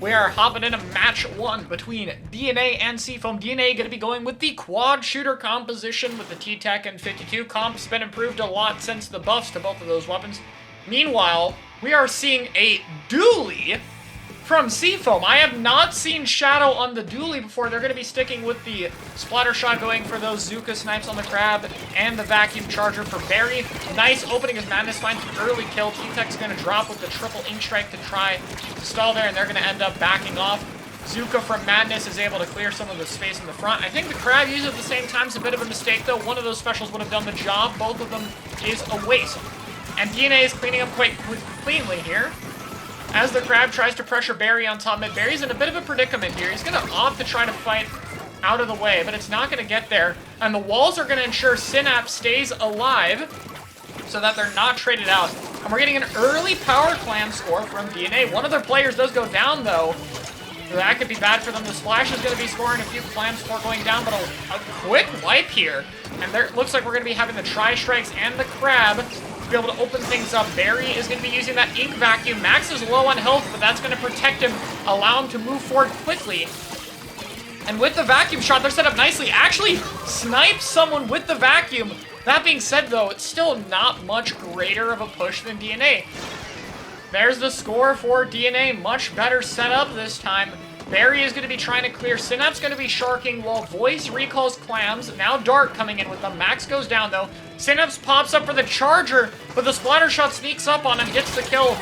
We are hopping into match 1 between DNA and Seafoam. DNA going to be going with the quad shooter composition with the T-Tech and 52. Comp's been improved a lot since the buffs to both of those weapons. Meanwhile, we are seeing a dually from Seafoam. I have not seen Shadow on the dually before. They're going to be sticking with the splatter shot, going for those Zuka snipes on the crab and the vacuum charger for Barry. Nice opening as Madness finds an early kill. T-Tech's going to drop with the triple ink strike to try to stall there, and they're going to end up backing off. Zuka from Madness is able to clear some of the space in the front. I think the crab used at the same time is a bit of a mistake, though. One of those specials would have done the job. Both of them is a waste. And DNA is cleaning up quite cleanly here, as the crab tries to pressure Barry on top mid. Barry's in a bit of a predicament here. He's going to opt to try to fight out of the way, but it's not going to get there. And the walls are going to ensure Synapse stays alive so that they're not traded out. And we're getting an early power clam score from DNA. One of their players does go down, though. So that could be bad for them. The Splash is going to be scoring a few clams before going down, but a quick wipe here. And there, it looks like we're going to be having the Tri-Strikes and the crab be able to open things up. Barry is going to be using that ink vacuum. Max is low on health, but that's going to protect him, allow him to move forward quickly. And with the vacuum shot, they're set up nicely. Actually snipes someone with the vacuum. That being said, though, it's still not much greater of a push than DNA. There's the score for DNA. Much better setup this time. Barry is going to be trying to clear. Synapse going to be sharking while Voice recalls clams. Now Dart coming in with them. Max goes down, though. Synapse pops up for the charger, but the splatter shot sneaks up on him, gets the kill.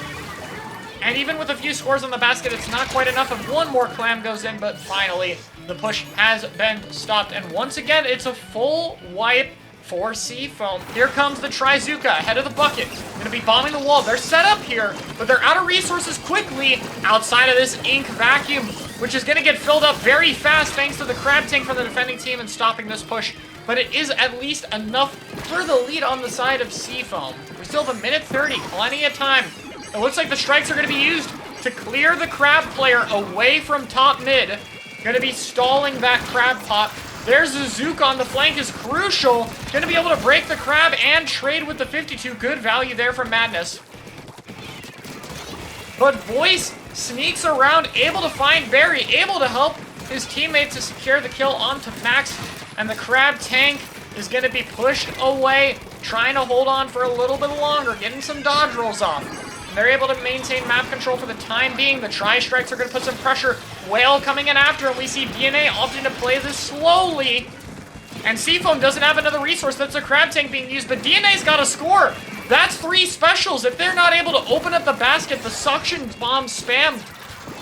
And even with a few scores on the basket, it's not quite enough, and one more clam goes in, but finally, the push has been stopped. And once again, it's a full wipe for Seafoam. Here comes the Trizuka ahead of the bucket. Gonna be bombing the wall. They're set up here, but they're out of resources quickly outside of this ink vacuum, which is gonna get filled up very fast thanks to the crab tank from the defending team and stopping this push. But it is at least enough for the lead on the side of Seafoam. We still have a minute 30, plenty of time. It looks like the strikes are gonna be used to clear the crab player away from top mid. Gonna be stalling that crab pot. There's the Zook on the flank is crucial. Gonna be able to break the crab and trade with the 52. Good value there from Madness. But Voice sneaks around, able to find Barry, able to help his teammate to secure the kill onto Max. And the crab tank is gonna be pushed away, trying to hold on for a little bit longer, getting some dodge rolls off. And they're able to maintain map control for the time being. The Tri-Strikes are going to put some pressure. Whale coming in after, and we see DNA opting to play this slowly. And Seafoam doesn't have another resource. That's a crab tank being used, but DNA's got a score. That's 3 specials. If they're not able to open up the basket, the suction bomb spam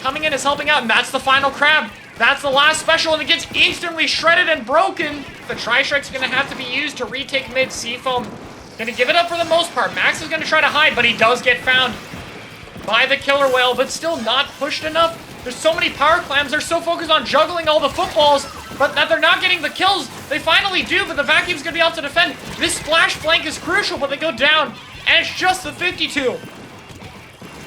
coming in is helping out, and that's the final crab. That's the last special, and it gets instantly shredded and broken. The Tri-Strike's going to have to be used to retake mid. Seafoam gonna give it up for the most part. Max is gonna try to hide, but he does get found by the killer whale, but still not pushed enough. There's so many power clams. They're so focused on juggling all the footballs, but that they're not getting the kills. They finally do, but the vacuum's gonna be out to defend. This splash flank is crucial, but they go down, and it's just the 52.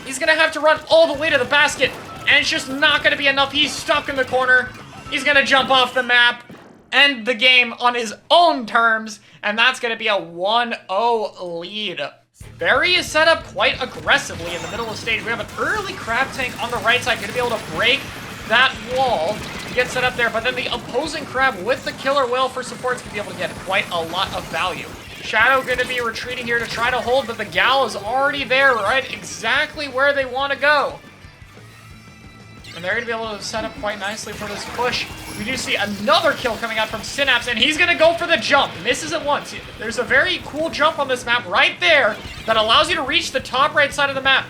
He's gonna have to run all the way to the basket, and it's just not gonna be enough. He's stuck in the corner. He's gonna jump off the map, end the game on his own terms, and that's going to be a 1-0 lead. Barry is set up quite aggressively in the middle of the stage. We have an early crab tank on the right side, going to be able to break that wall to get set up there, but then the opposing crab with the killer whale for support is going to be able to get quite a lot of value. Shadow going to be retreating here to try to hold, but the gal is already there, right exactly where they want to go. And they're going to be able to set up quite nicely for this push. We do see another kill coming out from Synapse, and he's going to go for the jump. Misses it once. There's a very cool jump on this map right there that allows you to reach the top right side of the map.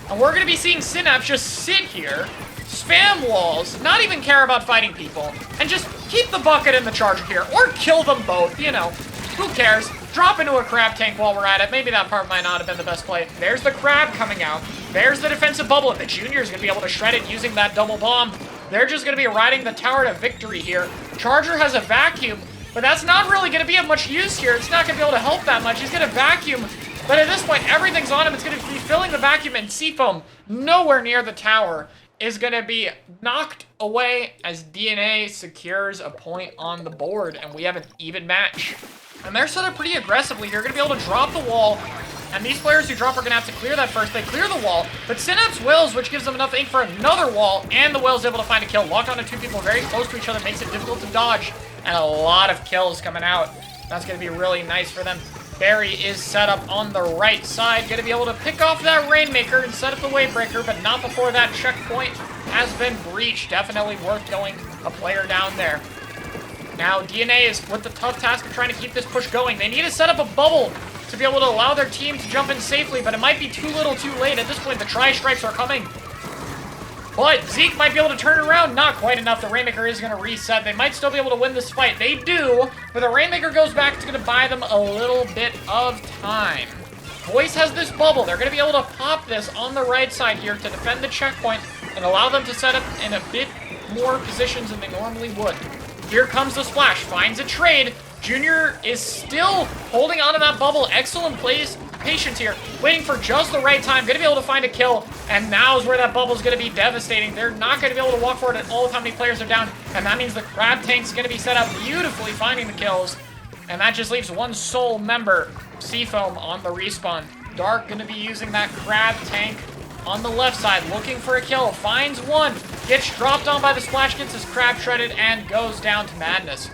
And we're going to be seeing Synapse just sit here, spam walls, not even care about fighting people, and just keep the bucket in the charger here, or kill them both, you know. Who cares? Drop into a crab tank while we're at it. Maybe that part might not have been the best play. There's the crab coming out. There's the defensive bubble. The junior is going to be able to shred it using that double bomb. They're just going to be riding the tower to victory here. Charger has a vacuum, but that's not really going to be of much use here. It's not going to be able to help that much. He's going to vacuum, but at this point, everything's on him. It's going to be filling the vacuum, and Seafoam, nowhere near the tower, is going to be knocked away as DNA secures a point on the board, and we have an even match. And they're set up pretty aggressively here. Going to be able to drop the wall, And these players who drop are going to have to clear that first. They clear the wall, but Synapse wills, which gives them enough ink for another wall, and the will's able to find a kill. Locked onto two people very close to each other, makes it difficult to dodge, and a lot of kills coming out. That's going to be really nice for them. Barry is set up on the right side, going to be able to pick off that Rainmaker and set up the Wavebreaker, but not before that checkpoint has been breached. Definitely worth going a player down there. Now, DNA is with the tough task of trying to keep this push going. They need to set up a bubble to be able to allow their team to jump in safely, but it might be too little too late. At this point, the Tri-Stripes are coming. But Zeke might be able to turn it around. Not quite enough. The Rainmaker is going to reset. They might still be able to win this fight. They do, but the Rainmaker goes back. It's going to buy them a little bit of time. Voice has this bubble. They're going to be able to pop this on the right side here to defend the checkpoint and allow them to set up in a bit more positions than they normally would. Here comes the splash. Finds a trade. Junior is still holding onto that bubble. Excellent plays. Patience here. Waiting for just the right time. Going to be able to find a kill. And now is where that bubble is going to be devastating. They're not going to be able to walk forward at all with how many players are down. And that means the crab tank's going to be set up beautifully, finding the kills. And that just leaves one sole member, Seafoam, on the respawn. Dark going to be using that crab tank on the left side, looking for a kill. Finds one. Gets dropped on by the splash, gets his crab shredded, and goes down to madness.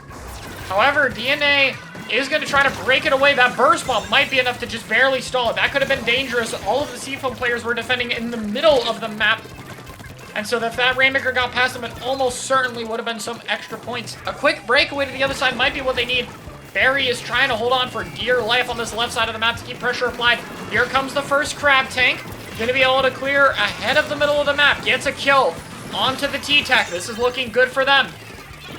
However, DNA is going to try to break it away. That burst bomb might be enough to just barely stall it. That could have been dangerous. All of the Seafoam players were defending in the middle of the map. And so if that Rainmaker got past them, it almost certainly would have been some extra points. A quick breakaway to the other side might be what they need. Barry is trying to hold on for dear life on this left side of the map to keep pressure applied. Here comes the first crab tank. Going to be able to clear ahead of the middle of the map. Gets a kill onto the T-Tac. This is looking good for them.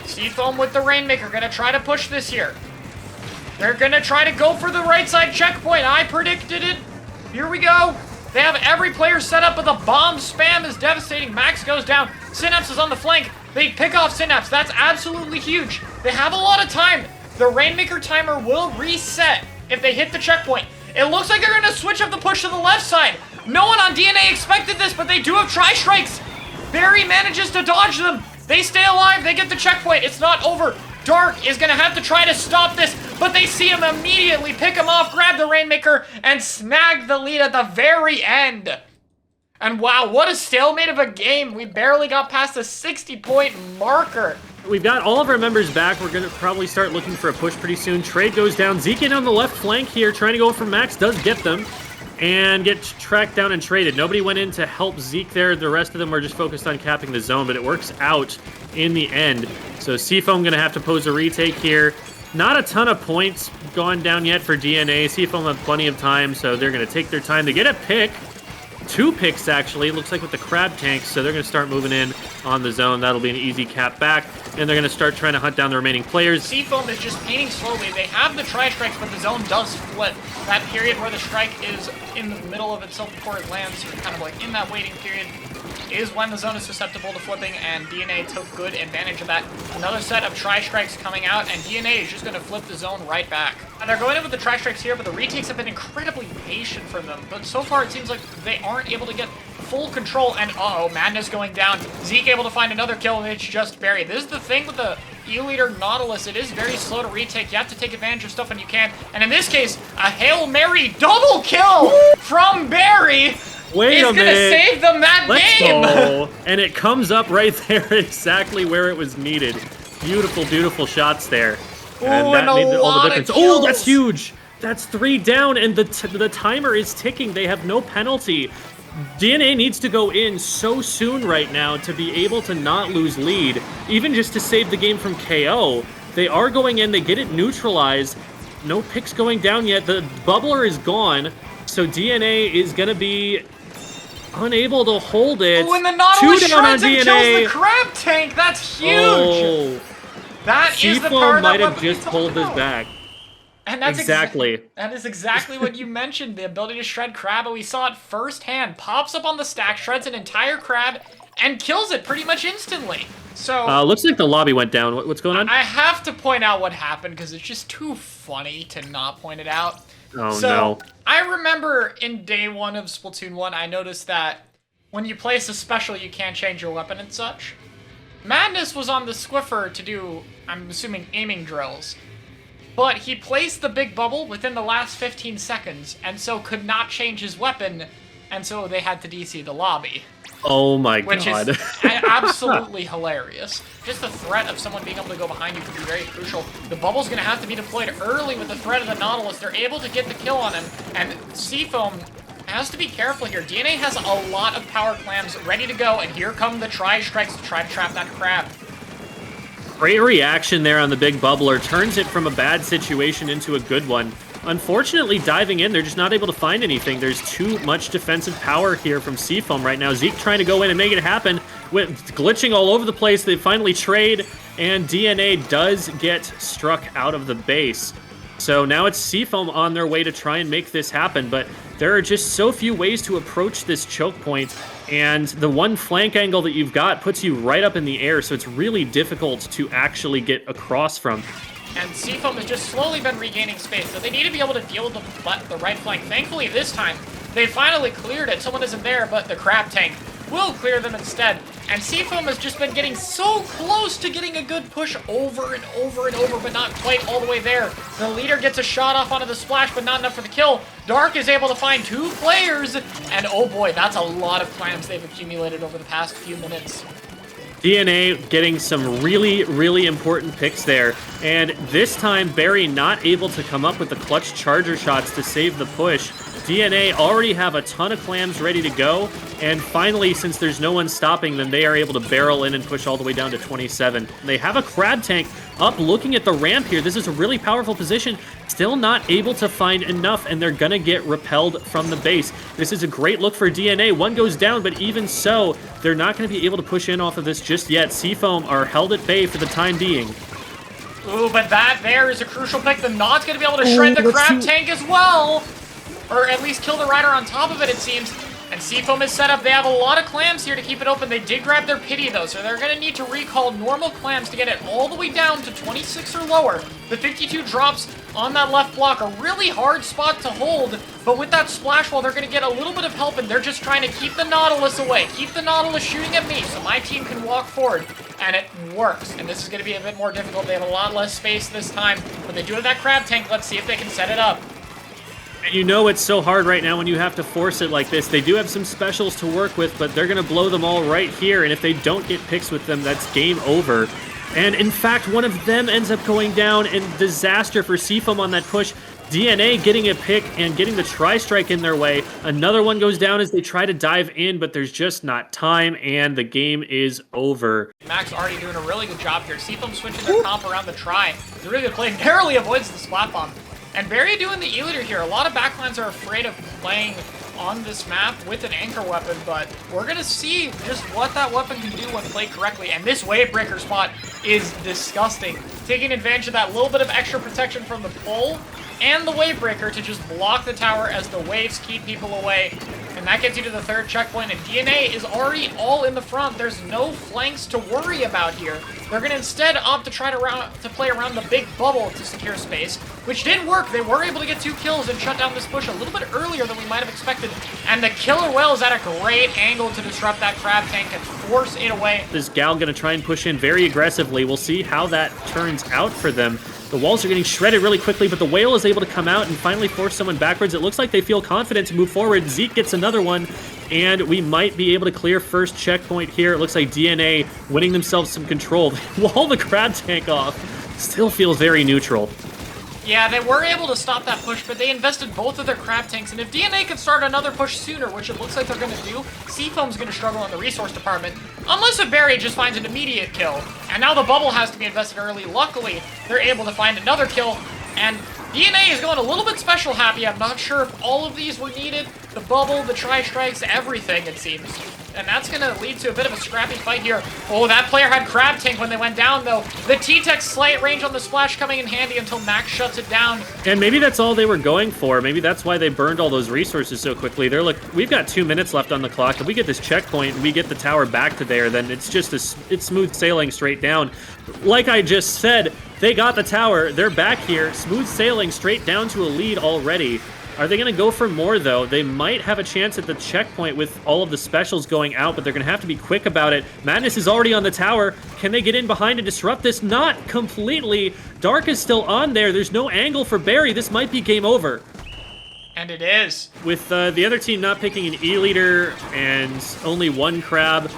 Seafoam with the Rainmaker going to try to push this here. They're going to try to go for the right side checkpoint. I predicted it. Here we go. They have every player set up, but the bomb spam is devastating. Max goes down. Synapse is on the flank. They pick off Synapse. That's absolutely huge. They have a lot of time. The Rainmaker timer will reset if they hit the checkpoint. It looks like they're going to switch up the push to the left side. No one on DNA expected this, but they do have Tri-Strikes. Barry manages to dodge them. They stay alive. They get the checkpoint. It's not over. Dark is going to have to try to stop this, but they see him immediately, pick him off, grab the Rainmaker, and snag the lead at the very end. And wow, what a stalemate of a game. We barely got past the 60-point marker. We've got all of our members back. We're going to probably start looking for a push pretty soon. Trade goes down. Zeke in on the left flank here, trying to go for Max, does get them, and get tracked down and traded. Nobody went in to help Zeke there. The rest of them were just focused on capping the zone, but it works out in the end. So Seafoam going to have to pose a retake here. Not a ton of points gone down yet for DNA. Seafoam have plenty of time, so they're going to take their time. They get a pick. 2 picks, actually. It looks like with the crab tanks, so they're going to start moving in on the zone. That'll be an easy cap back, and they're going to start trying to hunt down the remaining players. Seafoam is just painting slowly. They have the Tri-Strikes, but the zone does flip. That period where the strike is in the middle of itself before it lands, or kind of like in that waiting period, is when the zone is susceptible to flipping, and DNA took good advantage of that. Another set of Tri-Strikes coming out, and DNA is just going to flip the zone right back. And they're going in with the Tri-Strikes here, but the retakes have been incredibly patient from them. But so far, it seems like they aren't able to get full control, and uh-oh, Madness going down. Zeke able to find another kill, and it's just buried. This is the thing with the E-Leader Nautilus. It is very slow to retake. You have to take advantage of stuff when you can. And in this case, a Hail Mary double kill from Barry. Wait a minute. It's gonna save them that game. Go. And it comes up right there exactly where it was needed. Beautiful, beautiful shots there. And that made all the difference. Oh, that's huge. That's 3 down, and the timer is ticking. They have no penalty. DNA needs to go in so soon right now to be able to not lose lead, even just to save the game from KO. They are going in. They get it neutralized. No picks going down yet. The bubbler is gone, so DNA is going to be unable to hold it. Oh, and the Nautilus 2 down on shreds and DNA. kills the crab tank. That's huge. Oh. That is the Seafoam power might that have just pulled this back. And that's exactly. That is exactly what you mentioned, the ability to shred crab, and we saw it firsthand. Pops up on the stack, shreds an entire crab, and kills it pretty much instantly. So looks like the lobby went down. What's going on? I have to point out what happened because it's just too funny to not point it out. Oh, no. I remember in day 1 of Splatoon 1, I noticed that when you place a special, you can't change your weapon and such. Madness was on the Squiffer to do, I'm assuming, aiming drills. but he placed the big bubble within the last 15 seconds, and so could not change his weapon, and so they had to DC the lobby. Oh my Which god. is absolutely hilarious. Just the threat of someone being able to go behind you could be very crucial. The bubble's going to have to be deployed early with the threat of the Nautilus. They're able to get the kill on him, and Seafoam has to be careful here. DNA has a lot of power clams ready to go, and here come the tri-strikes to try to trap that crab. Great reaction there on the big bubbler. Turns it from a bad situation into a good one. Unfortunately, diving in, they're just not able to find anything. There's too much defensive power here from Seafoam right now. Zeke trying to go in and make it happen, with glitching all over the place. They finally trade, and DNA does get struck out of the base. So now it's Seafoam on their way to try and make this happen, but there are just so few ways to approach this choke point, and the one flank angle that you've got puts you right up in the air, so it's really difficult to actually get across from. And Seafoam has just slowly been regaining space, so they need to be able to deal with the right flank. Thankfully, this time, they finally cleared it. Someone isn't there, but the crab tank will clear them instead. And Seafoam has just been getting so close to getting a good push over and over and over, but not quite all the way there. The leader gets a shot off onto the splash, but not enough for the kill. Dark is able to find 2 players, and oh boy, that's a lot of clams they've accumulated over the past few minutes. DNA getting some really, really important picks there. And this time, Barry not able to come up with the clutch charger shots to save the push. DNA already have a ton of clams ready to go. And finally, since there's no one stopping them, they are able to barrel in and push all the way down to 27. They have a crab tank up looking at the ramp here. This is a really powerful position. Still not able to find enough, and they're going to get repelled from the base. This is a great look for DNA. One goes down, but even so, they're not going to be able to push in off of this just yet. Seafoam are held at bay for the time being. Ooh, but that there is a crucial pick. The Nod's going to be able to shred the crab tank as well. Or at least kill the rider on top of it, it seems. And Seafoam is set up. They have a lot of clams here to keep it open. They did grab their pity, though, so they're going to need to recall normal clams to get it all the way down to 26 or lower. The 52 drops on that left block, a really hard spot to hold, but with that splash wall, they're going to get a little bit of help, and they're just trying to keep the Nautilus away. Keep the Nautilus shooting at me so my team can walk forward, and it works. And this is going to be a bit more difficult. They have a lot less space this time, but they do have that crab tank. Let's see if they can set it up. And you know it's so hard right now when you have to force it like this. They do have some specials to work with, but they're going to blow them all right here, and if they don't get picks with them, that's game over. And in fact, one of them ends up going down, and disaster for Seafoam on that push. DNA getting a pick and getting the tri-strike in their way. Another one goes down as they try to dive in, but there's just not time, and the game is over. Max already doing a really good job here. Seafoam switching their comp around the tri. It's a really good play. Narrowly avoids the splat bomb. And Barry doing the E-leader here. A lot of backlines are afraid of playing on this map with an anchor weapon, but we're going to see just what that weapon can do when played correctly. And this wave breaker spot is disgusting. Taking advantage of that little bit of extra protection from the pole and the wave breaker to just block the tower as the waves keep people away. And that gets you to the 3rd checkpoint, and DNA is already all in the front. There's no flanks to worry about here. They're going to instead opt to try to play around the big bubble to secure space, which did work. They were able to get 2 kills and shut down this push a little bit earlier than we might have expected. And the killer whale is at a great angle to disrupt that crab tank and force it away. This gal going to try and push in very aggressively. We'll see how that turns out for them. The walls are getting shredded really quickly, but the whale is able to come out and finally force someone backwards. It looks like they feel confident to move forward. Zeke gets another one, and we might be able to clear first checkpoint here. It looks like DNA winning themselves some control. They wall the crab tank off. Still feels very neutral. Yeah, they were able to stop that push, but they invested both of their crab tanks, and if DNA could start another push sooner, which it looks like they're going to do, Seafoam's going to struggle in the resource department, unless a Barry just finds an immediate kill. And now the bubble has to be invested early. Luckily, they're able to find another kill, and DNA is going a little bit special happy. I'm not sure if all of these were needed. The bubble, the tri-strikes, everything, it seems. And that's going to lead to a bit of a scrappy fight here. Oh, that player had crab tank when they went down, though. The T-Tech slight range on the splash coming in handy until Max shuts it down. And maybe that's all they were going for. Maybe that's why they burned all those resources so quickly. They're like, we've got 2 minutes left on the clock. If we get this checkpoint and we get the tower back to there, then it's just it's smooth sailing straight down. Like I just said, they got the tower. They're back here. Smooth sailing straight down to a lead already. Are they going to go for more, though? They might have a chance at the checkpoint with all of the specials going out, but they're going to have to be quick about it. Madness is already on the tower. Can they get in behind and disrupt this? Not completely. Dark is still on there. There's no angle for Barry. This might be game over. And it is. With the other team not picking an E-leader and only one crab,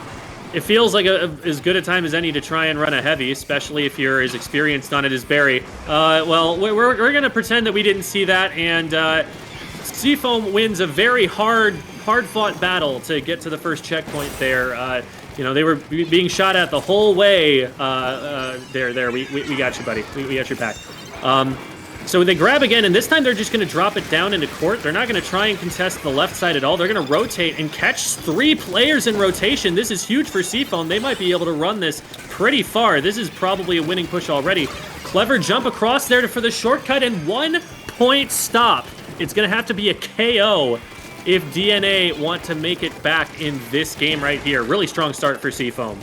it feels like as good a time as any to try and run a heavy, especially if you're as experienced on it as Barry. Well, we're going to pretend that we didn't see that, and Seafoam wins a very hard-fought battle to get to the first checkpoint there. You know, they were being shot at the whole way. There, we got you, buddy. We got your back. So they grab again, and this time they're just going to drop it down into court. They're not going to try and contest the left side at all. They're going to rotate and catch 3 players in rotation. This is huge for Seafoam. They might be able to run this pretty far. This is probably a winning push already. Clever jump across there for the shortcut, and 1-point stop. It's going to have to be a KO if DNA want to make it back in this game right here. Really strong start for Seafoam.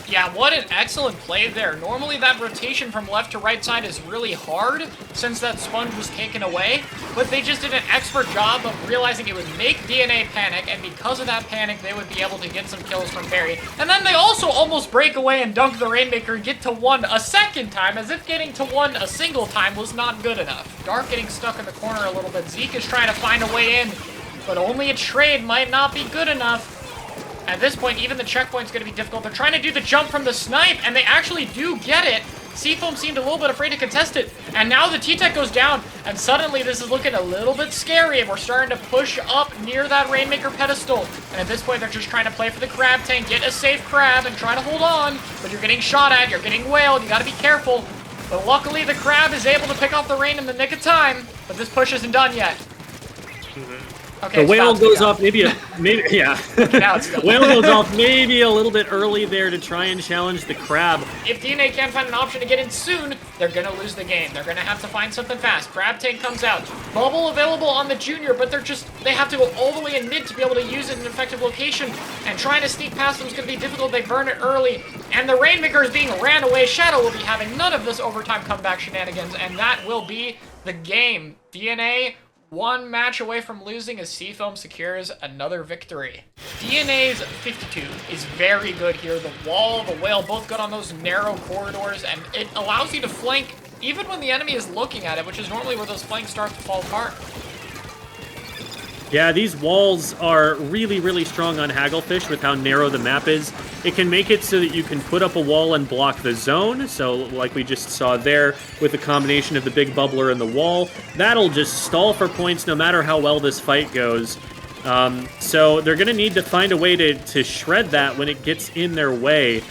Yeah, what an excellent play there. Normally that rotation from left to right side is really hard since that sponge was taken away, but they just did an expert job of realizing it would make DNA panic, and because of that panic, they would be able to get some kills from Barry. And then they also almost break away and dunk the Rainmaker and get to 1 a second time, as if getting to 1 a single time was not good enough. Dark getting stuck in the corner a little bit. Zeke is trying to find a way in, but only a trade might not be good enough. At this point, even the checkpoint's going to be difficult. They're trying to do the jump from the snipe, and they actually do get it. Seafoam seemed a little bit afraid to contest it, and now the T-Tech goes down, and suddenly this is looking a little bit scary, and we're starting to push up near that Rainmaker pedestal. And at this point, they're just trying to play for the crab tank, get a safe crab, and try to hold on. But you're getting shot at, you're getting whaled, you got to be careful. But luckily, the crab is able to pick off the rain in the nick of time, but this push isn't done yet. Okay, the whale goes off maybe yeah. Whale goes off maybe a little bit early there to try and challenge the crab. If DNA can't find an option to get in soon, they're gonna lose the game. They're gonna have to find something fast. Crab tank comes out. Bubble available on the junior, but they have to go all the way in mid to be able to use it in an effective location. And trying to sneak past them is gonna be difficult. They burn it early. And the Rainmaker is being ran away. Shadow will be having none of this overtime comeback shenanigans, and that will be the game. DNA 1 match away from losing as Seafoam secures another victory. DNA's 52 is very good here. The wall, the whale, both good on those narrow corridors, and it allows you to flank even when the enemy is looking at it, which is normally where those flanks start to fall apart. Yeah, these walls are really, really strong on Hagglefish with how narrow the map is. It can make it so that you can put up a wall and block the zone. So like we just saw there with the combination of the big bubbler and the wall, that'll just stall for points no matter how well this fight goes. So they're going to need to find a way to shred that when it gets in their way.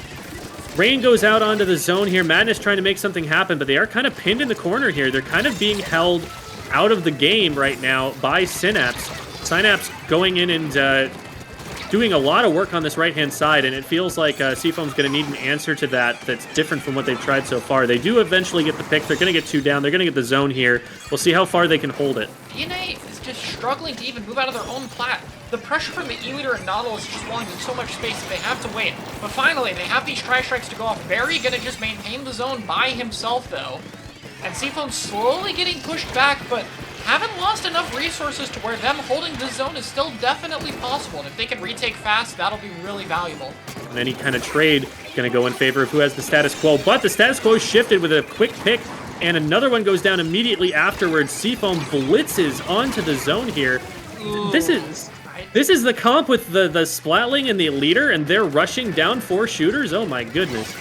Rain goes out onto the zone here. Madness trying to make something happen, but they are kind of pinned in the corner here. They're kind of being held out of the game right now by Synapse. Synapse going in and doing a lot of work on this right-hand side, and it feels like Seafoam's going to need an answer to that that's different from what they've tried so far. They do eventually get the pick. They're going to get 2 down. They're going to get the zone here. We'll see how far they can hold it. DNA is just struggling to even move out of their own plat. The pressure from the E-Leader and Nautilus is just wanting so much space that they have to wait. But finally, they have these tri-strikes to go off. Barry going to just maintain the zone by himself, though. And Seafoam slowly getting pushed back, but haven't lost enough resources to where them holding the zone is still definitely possible. And if they can retake fast, that'll be really valuable. And any kind of trade going to go in favor of who has the status quo. But the status quo shifted with a quick pick, and another one goes down immediately afterwards. Seafoam blitzes onto the zone here. Ooh. This is the comp with the Splatling and the leader, and they're rushing down 4 shooters. Oh my goodness.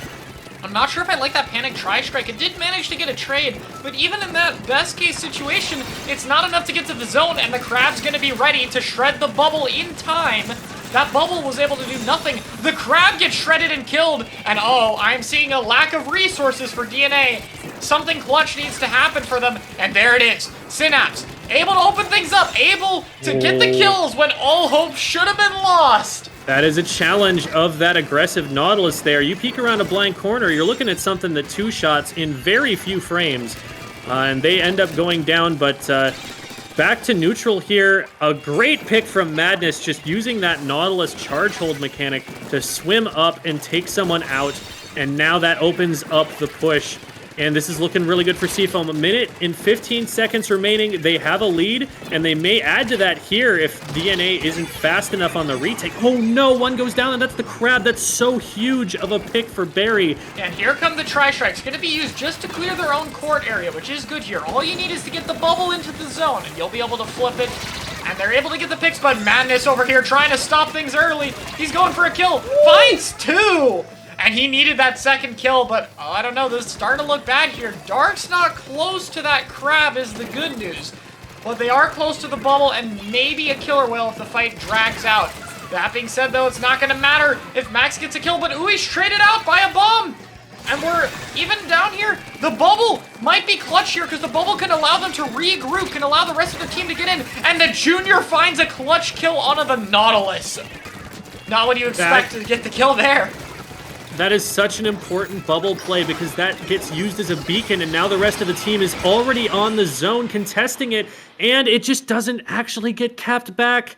I'm not sure if I like that panic tri-strike. It did manage to get a trade, but even in that best-case situation, it's not enough to get to the zone, and the crab's going to be ready to shred the bubble in time. That bubble was able to do nothing. The crab gets shredded and killed, and oh, I'm seeing a lack of resources for DNA. Something clutch needs to happen for them, and there it is. Synapse, able to open things up, able to get the kills when all hope should have been lost. That is a challenge of that aggressive Nautilus there. You peek around a blank corner, you're looking at something that 2 shots in very few frames, and they end up going down, but back to neutral here. A great pick from Madness, just using that Nautilus charge hold mechanic to swim up and take someone out, and now that opens up the push. And this is looking really good for Seafoam. 1 minute and 15 seconds remaining. They have a lead, and they may add to that here if DNA isn't fast enough on the retake. Oh no, one goes down, and that's the crab. That's so huge of a pick for Barry. And here come the Tri-Strikes. Going to be used just to clear their own court area, which is good here. All you need is to get the bubble into the zone, and you'll be able to flip it. And they're able to get the picks, but Madness over here trying to stop things early. He's going for a kill. Finds 2! And he needed that second kill, but I don't know, this is starting to look bad here. Dark's not close to that crab is the good news. But they are close to the bubble and maybe a killer whale if the fight drags out. That being said, though, it's not going to matter if Max gets a kill, but ooh, he's traded out by a bomb. And we're even down here. The bubble might be clutch here because the bubble can allow them to regroup, can allow the rest of the team to get in. And the Junior finds a clutch kill onto the Nautilus. Not what you expect to get the kill there. That is such an important bubble play because that gets used as a beacon, and now the rest of the team is already on the zone contesting it, and it just doesn't actually get capped back.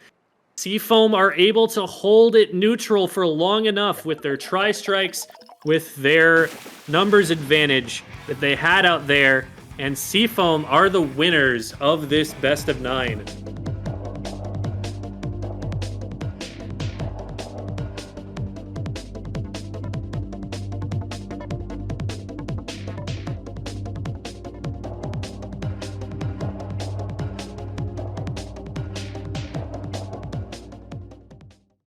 Seafoam are able to hold it neutral for long enough with their Tri-Strikes, with their numbers advantage that they had out there, and Seafoam are the winners of this best of 9.